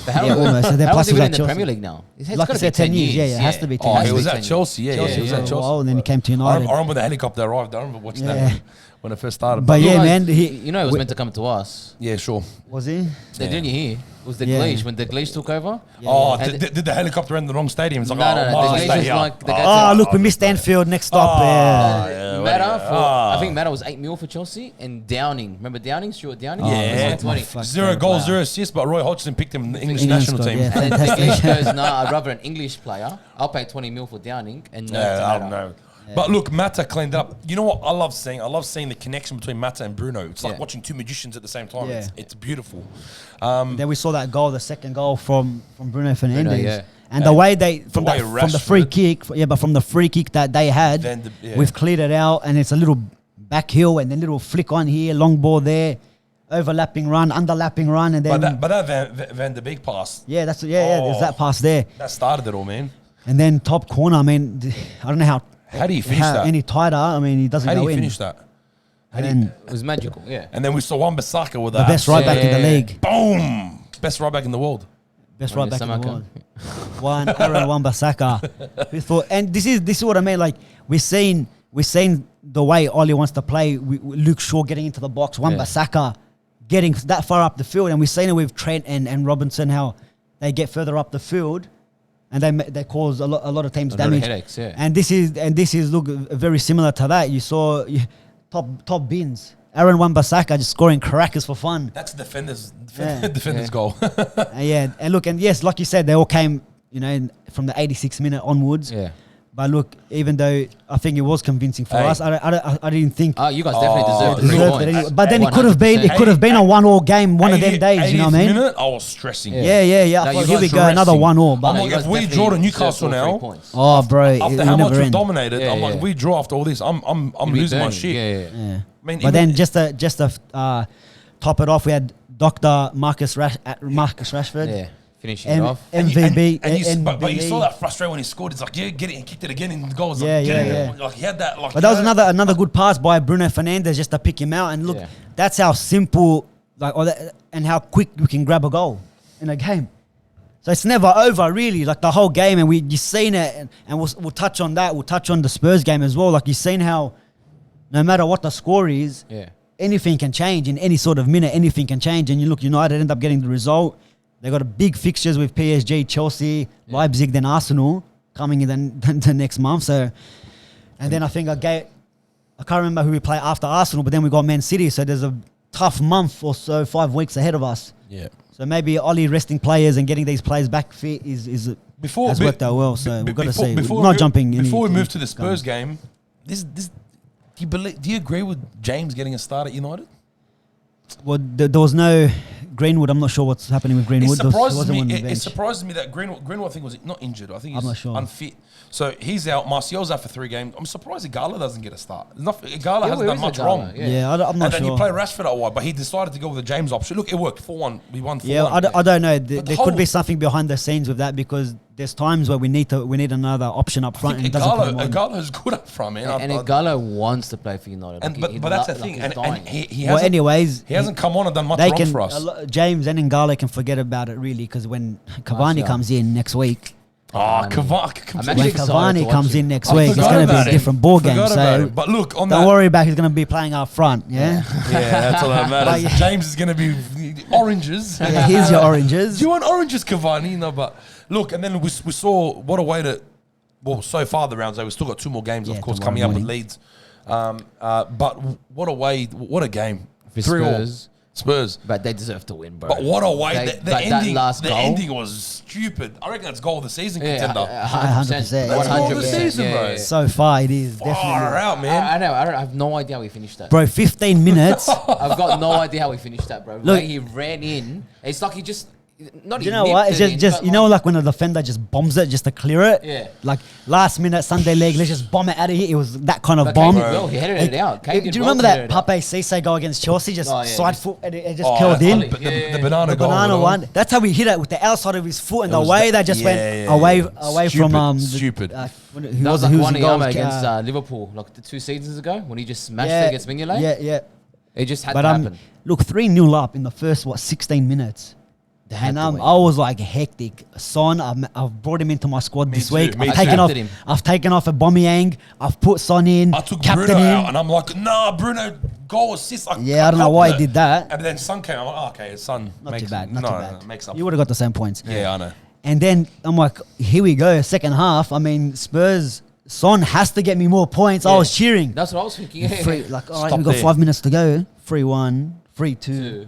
Almost. So how is he been in the Premier League now? It's like I said, 10 years. Yeah, it has to be 10 years. He was at Chelsea. He was at Chelsea. And then he came to United. I remember the helicopter arrived. I remember watching that when it first started. But man. He was meant to come to us. Yeah, sure. Was he? Didn't you hear? It was Dalglish when Dalglish took over. Did the helicopter end the wrong stadium? It's like, look, we missed Anfield. Next stop. I think Mata was 8 mil for Chelsea and Downing. Remember Downing? Stuart Downing? Yeah. 0 goals, 0 assists, but Roy Hodgson picked him in the English national team. Yeah, and then Dalglish goes, I'd rather an English player. I'll pay 20 mil for Downing. And I don't know. But look, Mata cleaned it up. You know what I love seeing? I love seeing the connection between Mata and Bruno. It's like watching two magicians at the same time. Yeah. It's beautiful. Then we saw that goal, the second goal from Bruno Fernandes. And the way they from the free kick, but from the free kick that they had, we've cleared it out, and it's a little back heel and then little flick on here, long ball there, overlapping run, underlapping run, and then. But that Van de Beek pass. Yeah, there's that pass there. That started it all, man. And then top corner. I mean, I don't know how. How do you finish that? Any tighter? I mean, he doesn't go in. How do you finish that? It was magical, yeah. And then we saw Wan-Bissaka with the best right back in the league. Boom! Best right back in the world. Best right back in the world. Aaron Wan-Bissaka. We thought, and this is what I mean. Like we're seeing the way Ole wants to play. Luke Shaw getting into the box, Wan-Bissaka getting that far up the field, and we've seen it with Trent and Robinson how they get further up the field. And they cause a lot of teams damage. Headaches, yeah. And this is look very similar to that. You saw top bins. Aaron Wan-Bissaka just scoring crackers for fun. That's defender's goal. And look, and yes, like you said, they all came, from the 86th minute onwards. Yeah. But look, even though I think it was convincing for us, I didn't think. You guys definitely deserved it. points. But then it could have been a 1-1 game, one of them days. You know what I mean? Minute, I was stressing. Yeah. I thought, here we go, another 1-1. I'm like, if we draw to Newcastle now, oh bro, after how much we've dominated, I'm like, if we draw after all this, I'm losing my shit. Yeah. I mean, but then just to top it off, we had Dr. Marcus Rashford. Yeah. Finishing it off. MVP. But you saw that frustrated when he scored. It's like, get it and kicked it again in the goal. Like he had that. But that was another good pass by Bruno Fernandes just to pick him out. And look, that's how simple, and how quick we can grab a goal in a game. So it's never over, really. Like the whole game, and you've seen it, and we'll touch on that. We'll touch on the Spurs game as well. Like you've seen how, no matter what the score is, anything can change in any sort of minute. Anything can change, and you look, United end up getting the result. They got a big fixtures with PSG, Chelsea, Leipzig, then Arsenal coming in the next month. So, and then I think I can't remember who we play after Arsenal, but then we got Man City. So there's a tough month or so, 5 weeks ahead of us. Yeah. So maybe Ole resting players and getting these players back fit has worked out well. So we've got to see. Before we move to the Spurs game, do you agree with James getting a start at United? Well, there was no Greenwood. I'm not sure what's happening with Greenwood. It surprises me that Greenwood, I think, was not injured. I think he's not sure. Unfit. So he's out. Martial's out for 3 games. I'm surprised Igala doesn't get a start. Igala hasn't done much wrong. I'm not sure. And then you play Rashford at wide, but he decided to go with the James option. Look, it worked. 4-1. We won 4-1. Yeah, I don't know. There could be something behind the scenes with that, because there's times where we need another option up front. And Igalo's good up front, man. And Igalo wants to play for United. But that's the thing. And he hasn't come on and done much wrong for us. James and Igalo can forget about it, really, because when Cavani comes in next week. When Cavani comes in next week, it's going to be a different ball game. So but look, don't worry about he's going to be playing up front. Yeah, that's all that matters. James is going to be oranges. Here's your oranges. Do you want oranges, Cavani? No, but look, and then we saw what a way to. Well, so far the rounds, we've still got 2 more games, of course, coming up with Leeds. But what a way! What a game! 3-3. Spurs. But they deserve to win, bro. But what a way. The ending was stupid. I reckon that's goal of the season contender. 100%. That's goal of the season, bro. So far, it is. Definitely. Far out, man. I know. I have no idea how we finished that. Bro, 15 minutes. I've got no idea how we finished that, bro. Look, he ran in. It's like he just... You know what? It's just like when a defender just bombs it just to clear it. Yeah. Like last minute Sunday leg, let's just bomb it out of here. It was that kind of bomb. He headed it out. Do you remember that Pape Cisse goal against Chelsea? Just side foot and it just curled in. The banana goal. The banana one. That's how we hit it, with the outside of his foot and the way that just went away from stupid. That was like Wanyama against Liverpool, like 2 seasons ago, when he just smashed it against Mignolet. Yeah. It just had to happen. Look, 3-0 up in the first 16 minminutes. And I was like hectic. Son, I've brought him into my squad this week. I've taken off a Aubameyang. I've put Son in. I took Bruno out, and I'm like, nah, Bruno goal assist. I don't know why he did that. And then Son came. I'm like, okay, Son. Not too bad. Makes up. You would have got the same points. Yeah, I know. And then I'm like, here we go, second half. I mean, Spurs. Son has to get me more points. I was cheering. That's what I was thinking. All right, we've got 5 minutes to go. 3-1, 3-2,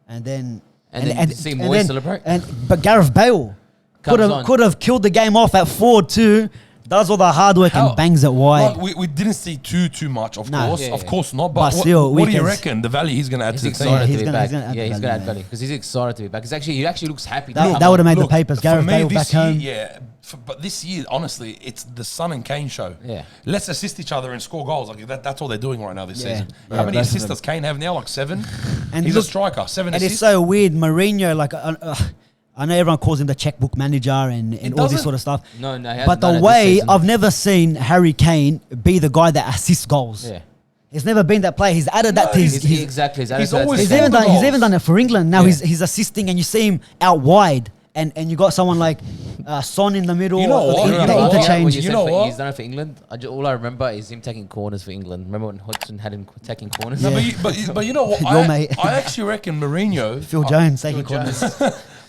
and then. And see Moyes celebrate. But Gareth Bale could have killed the game off at 4-2. does all the hard work and bangs it wide. Like we didn't see too much, of No. course. Yeah, Of yeah. course not. But But still, what do you Weekends- reckon? The value he's going to add He's to the team? excited he's to be gonna- back. he's gonna add Yeah, the he's value, gonna add man. value because he's excited to be back. He actually looks happy. to That come would have on. made the Look, papers. for Gareth me Bale this back year, home. yeah. But this year, honestly, it's the Son and Kane show. Yeah. Let's assist each other and score goals. Like that's all they're doing right now this Yeah. season. Yeah, How many both of assists does Kane have now? Like 7. And He's look- a striker. 7 And assists. it's so weird. Mourinho, like, I know everyone calls him the checkbook manager and all this doesn't- sort of stuff. No, he hasn't But done the it this way season. I've never seen Harry Kane be the guy that assists goals. Yeah. He's never been that player. He's added that to his. Exactly. he's always He's scored even the done. He's goals. even done it for England. Now Yeah. he's assisting, and you see him out wide, and you got someone like Son in the middle. You know what? The You know what? interchange. When you You said know what? he's done it for England. All I remember is him taking corners for England. Remember when Hodgson had him taking corners? No, Yeah. but you know what? Your mate. I actually reckon Mourinho. Phil Jones taking Phil corners.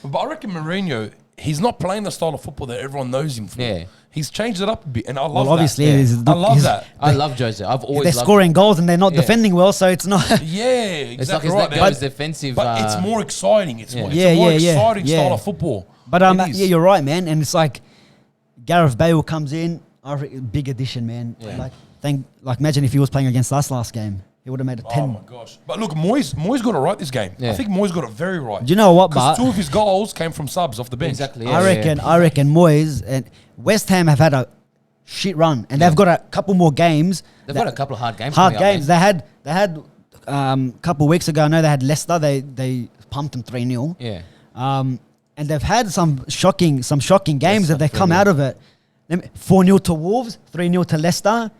But I reckon Mourinho, he's not playing the style of football that everyone knows him for. Yeah. He's changed it up a bit, and I love Well, obviously, that. it is. I love He's- that. I love Jose. I've always They're loved scoring goals and they're not Yeah. defending well, so it's not. Yeah, It's like exactly his right. neck goes defensive. But it's more exciting. It's more, it's Yeah, a more yeah, exciting yeah. style of football. But It is. yeah, you're right, man. And it's like Gareth Bale comes in, big addition, man. Yeah. Like imagine if he was playing against us last game, he would have made a 10. Oh my gosh! But look, Moyes got it right this game. Yeah. I think Moyes got it very right. Do you know what, Because but 2 of his goals came from subs off the bench. Exactly. I reckon Moyes and West Ham have had a shit run, and they've got a couple more games. They've got a couple of hard games. Hard coming up, games. man. They had a couple of weeks ago. I know they had Leicester. They pumped them 3-0. Yeah. And they've had some shocking games that they come 3-0. out of it. 4-0 to Wolves, 3-0 to Leicester.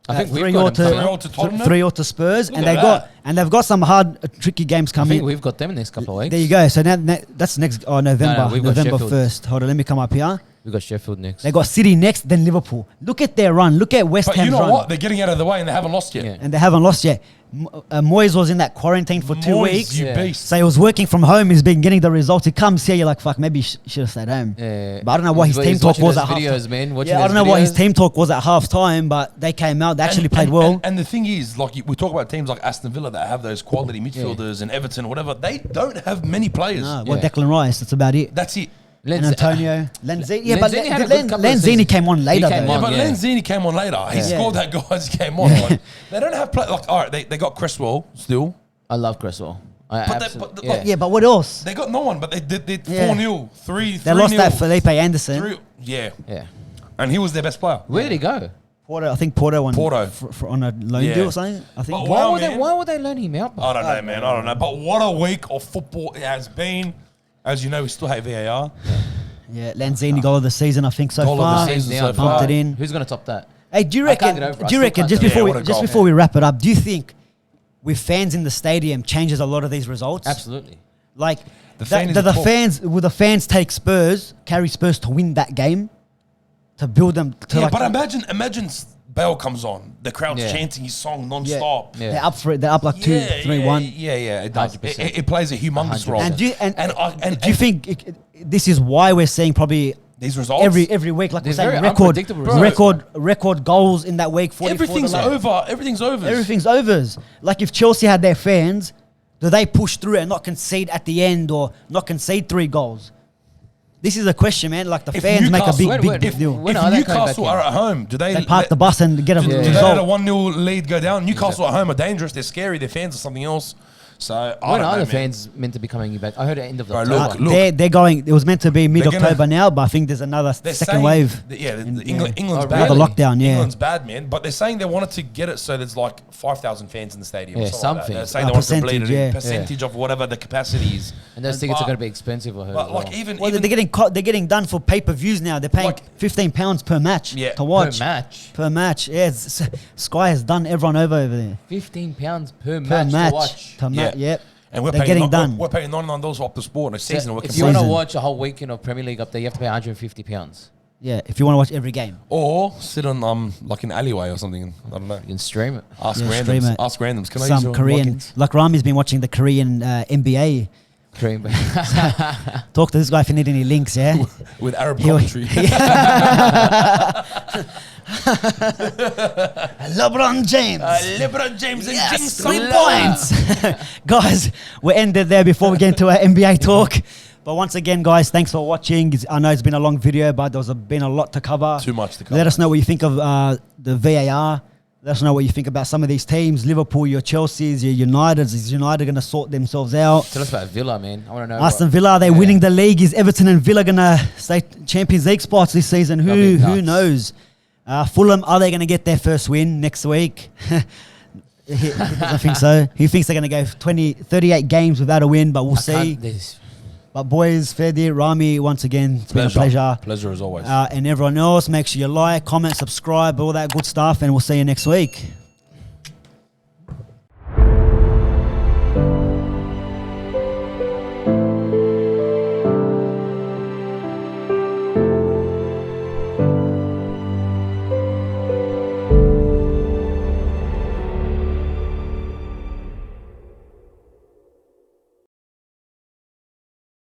I think we've 3-0 got them. 3-0 to Tottenham. 3-0 to Spurs, Look and at they've got some hard, tricky games I think coming. we've got them in the next couple of weeks. There you go. So now that's next. Oh, November. we've got November Sheffield. 1st. Hold on, let me come up here. We've got Sheffield next. They got City next, then Liverpool. Look at their run. Look at West But Ham's you know run. what? They're getting out of the way and they haven't lost yet. Yeah. And they haven't lost yet. Moyes was in that quarantine for 2 Moyes, weeks. you Yeah. beast. So he was working from home. He's been getting the results. He comes here, you're like, fuck, maybe he should have stayed home. Yeah. But I don't know what his He's team talk watching was those at half videos, time. man. Watching Yeah, I those don't know what his videos. team talk was at half time, but they came out. They actually played well. And the thing is, like we talk about teams like Aston Villa that have those quality midfielders and Everton, whatever. They don't have many players. No, well, Yeah. Declan Rice, that's about it. That's it. And Antonio, Lanzini. Yeah, but Lanzini had a good couple of Lanzini seasons. came on later, He came though. Yeah, on, but yeah. Lanzini came on later. He Yeah. scored that goal as he came on. Like, they don't have play. Like, all right, they got Cresswell still. I love Cresswell. Yeah, but what else? They got no one, but they did Yeah. 4-0, 3-0. They lost that Felipe Anderson. 3 yeah. Yeah. And he was their best player. Where did he go? Porto, I think Porto won Porto. for on a loan Yeah. deal or something. I think. But Why Wow, would they? man. Why would they loan him out? I don't know, man. I don't know. But what a week of football it has been. As you know, we still hate VAR. Yeah, Lanzini goal of the season, I think so Goal of the far. season. Hands so down. far. Pumped it in. Who's going to top that? Hey, do you I can't reckon? get over it. I Do you still reckon can't just get before over we it. What a just goal. before we wrap it up? Do you think with fans in the stadium changes a lot of these results? Absolutely. Like The fan is the the talk. fans will the fans take Spurs, carry Spurs to win that game, to build them to Yeah, like. but imagine Bale comes on. The crowd's Yeah. chanting his song yeah, non-stop. Yeah. They're up for it. They're up like 2-3-1. Yeah, it does. 100%. It plays a humongous 100%. role. And do you, And do you think this is why we're seeing probably these results? every week, like we're There's saying, very record unpredictable results. record goals in that week? 44 everything's to like- over. Everything's over. Everything's overs. Like if Chelsea had their fans, do they push through and not concede at the end or not concede 3 goals? This is a question, man. Like the If fans make a Newcastle- big deal. When If are they coming Newcastle back in? are at home, do they They park the bus and get a do they let a result. 1-0 lead go down? Newcastle at home are dangerous. They're scary. Their fans are something else. So I When don't are know, the man. fans meant to be coming back? I heard at the end of the Bro, October. look. They're going. It was meant to be They're mid-October gonna- now, but I think there's another They're second saying- wave. England's Oh, bad. really? The lockdown, yeah. England's bad, man. But they're saying they wanted to get it so there's like 5,000 fans in the stadium. Yeah, or something. Like something. that. They're saying A they want to bleed it percentage, in. yeah. Percentage of whatever the capacity is. And those tickets are But- going to be expensive, I heard. But as like well. even Well, they're getting done for pay-per-views now. They're paying Like- £15 per match Yeah. to watch. Per match. Yeah, Sky has done everyone over there. £15 per Per match match. to watch. Yep. And we're They're paying getting done. We're paying $99 off the sport in a season. So we're if you want to season. watch a whole weekend of Premier League up there, you have to pay £150. Yeah, if you want to watch every game. Or sit on like an alleyway or something. I don't know. You can stream it. Ask Yeah, stream randoms. it. Ask randoms. Can I use Some your Korean, logins? like Rami's been watching the Korean NBA. Stream. Talk to this guy if you need any links, yeah? With Arab He'll- commentary. LeBron James. LeBron James and Yes, 3 points. Guys, we ended there before we get into our NBA talk. But once again, guys, thanks for watching. I know it's been a long video, but been a lot to cover. Too much to cover. Let us know what you think of the VAR. Let us know what you think about some of these teams. Liverpool, your Chelsea's, your United's. Is United going to sort themselves out? Tell us about Villa, man. I want to know. Aston Villa, are they winning the league? Is Everton and Villa going to stay Champions League spots this season? Who knows? Fulham, are they going to get their first win next week? He doesn't think so. He thinks they're going to go 38 games without a win, but we'll see. But boys, Ferdi, Rami, once again, it's been a pleasure. Pleasure as always. And everyone else, make sure you like, comment, subscribe, all that good stuff, and we'll see you next week.